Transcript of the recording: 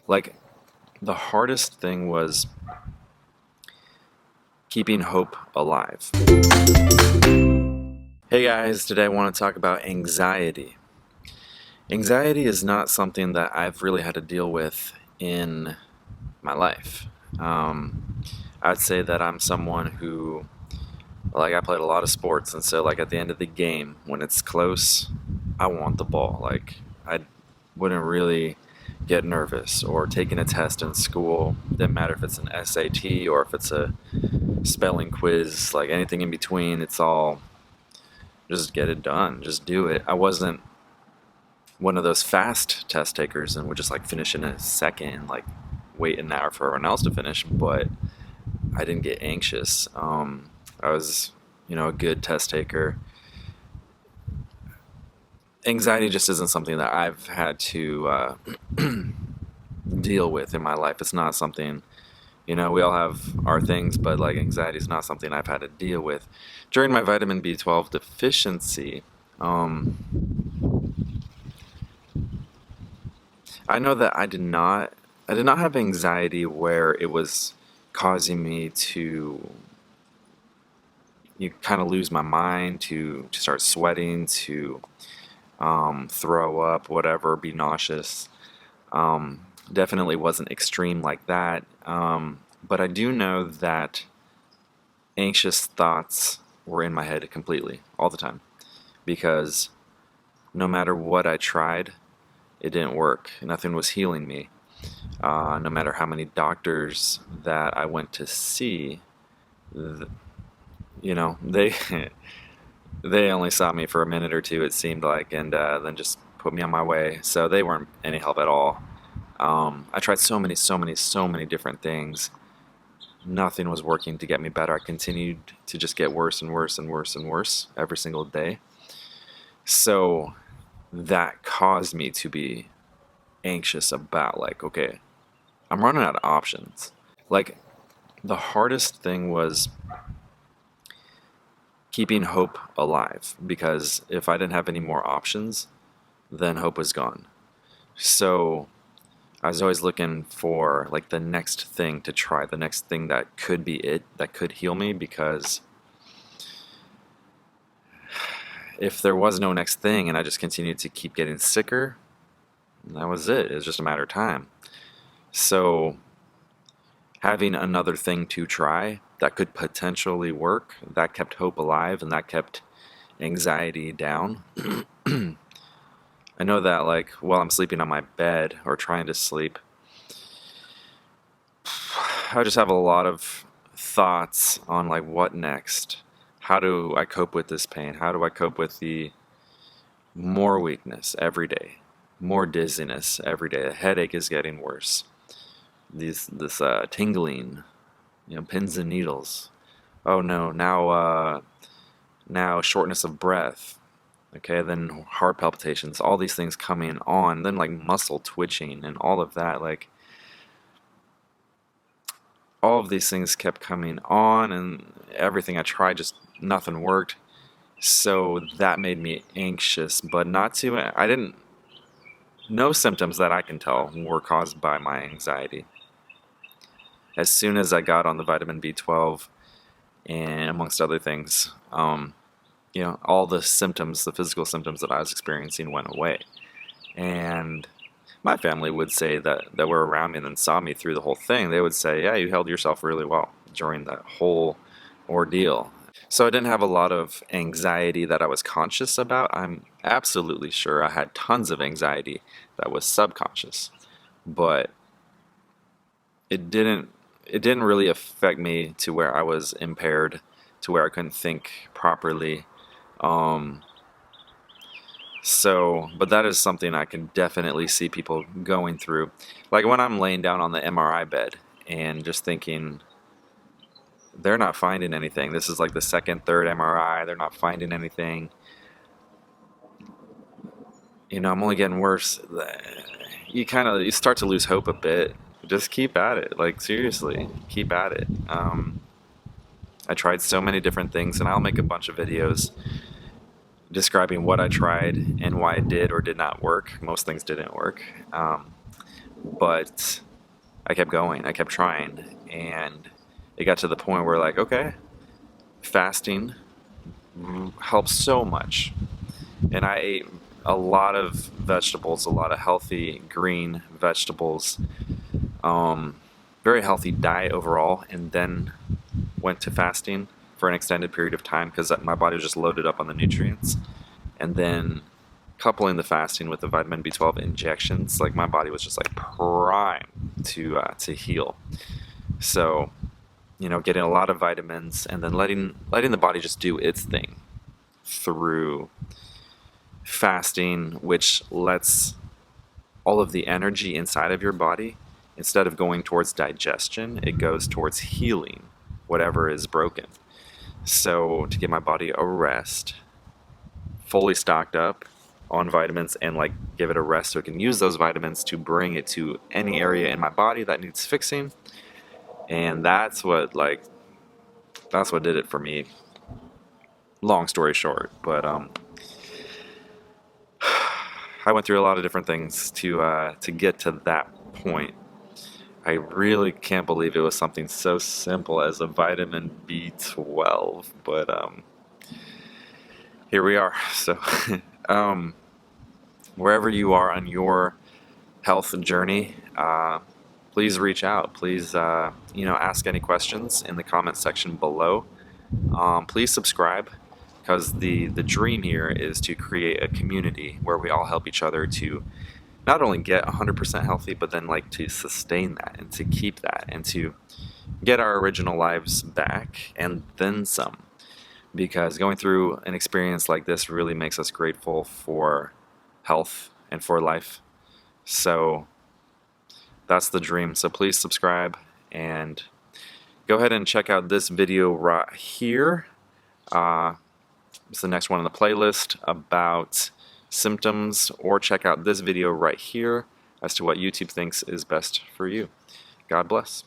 Like, the hardest thing was keeping hope alive. Hey guys, today I want to talk about anxiety. Anxiety is not something that I've really had to deal with in my life. I'd say that I'm someone who, I played a lot of sports, and so, at the end of the game, when it's close, I want the ball. I wouldn't really get nervous, or taking a test in school. Didn't matter if it's an SAT or if it's a spelling quiz, anything in between. It's all just get it done, just do it. I wasn't one of those fast test takers and would just finish in a second, wait an hour for everyone else to finish, but I didn't get anxious. I was, a good test taker. Anxiety just isn't something that I've had to deal with in my life. It's not something, we all have our things, but anxiety is not something I've had to deal with. During my vitamin B12 deficiency, I know that I did not have anxiety where it was causing me to kind of lose my mind, to start sweating, to throw up, whatever, be nauseous. Definitely wasn't extreme like that. But I do know that anxious thoughts were in my head completely, all the time. Because no matter what I tried, it didn't work. Nothing was healing me. No matter how many doctors that I went to see, they they only saw me for a minute or two, it seemed like, and then just put me on my way. So they weren't any help at all. I tried so many different things. Nothing was working to get me better. I continued to just get worse and worse and worse and worse every single day. So that caused me to be anxious about, okay, I'm running out of options. The hardest thing was keeping hope alive, because if I didn't have any more options, then hope was gone. So I was always looking for the next thing to try, the next thing that could be it, that could heal me, because if there was no next thing and I just continued to keep getting sicker, that was it. It was just a matter of time. So having another thing to try that could potentially work, that kept hope alive, and that kept anxiety down. I know that while I'm sleeping on my bed or trying to sleep, I just have a lot of thoughts on what next. How do I cope with this pain? How do I cope with the more weakness every day, more dizziness every day? The headache is getting worse. This tingling, pins and needles. Oh no, now shortness of breath. Okay, then heart palpitations, all these things coming on, then muscle twitching and all of that, all of these things kept coming on, and everything I tried, just nothing worked. So that made me anxious, but no symptoms that I can tell were caused by my anxiety. As soon as I got on the vitamin B12, and amongst other things, all the symptoms, the physical symptoms that I was experiencing went away. And my family would say that were around me and then saw me through the whole thing. They would say, yeah, you held yourself really well during that whole ordeal. So I didn't have a lot of anxiety that I was conscious about. I'm absolutely sure I had tons of anxiety that was subconscious, but it didn't really affect me to where I was impaired, to where I couldn't think properly. But that is something I can definitely see people going through. When I'm laying down on the MRI bed and just thinking, they're not finding anything. This is the second, third MRI. They're not finding anything. I'm only getting worse. You start to lose hope a bit. Just keep at it. Seriously, keep at it. I tried so many different things, and I'll make a bunch of videos describing what I tried and why it did or did not work. Most things didn't work. but I kept going, I kept trying, and it got to the point where like, okay, fasting helps so much. And I ate a lot of vegetables, a lot of healthy green vegetables, um, very healthy diet overall, and then went to fasting for an extended period of time because my body was just loaded up on the nutrients. And then coupling the fasting with the vitamin B12 injections, like my body was just like prime to heal. So, getting a lot of vitamins and then letting the body just do its thing through fasting, which lets all of the energy inside of your body, instead of going towards digestion, it goes towards healing whatever is broken. So to get my body a rest, fully stocked up on vitamins, and like give it a rest so it can use those vitamins to bring it to any area in my body that needs fixing. And that's what did it for me. Long story short, but I went through a lot of different things to get to that point. I really can't believe it was something so simple as a vitamin B12, but here we are. So, wherever you are on your health journey, please reach out. Please, ask any questions in the comment section below. Please subscribe, because the dream here is to create a community where we all help each other to not only get 100% healthy, but then like to sustain that and to keep that and to get our original lives back and then some. Because going through an experience like this really makes us grateful for health and for life. So that's the dream. So please subscribe and go ahead and check out this video right here. It's the next one on the playlist about symptoms, or check out this video right here as to what YouTube thinks is best for you. God bless.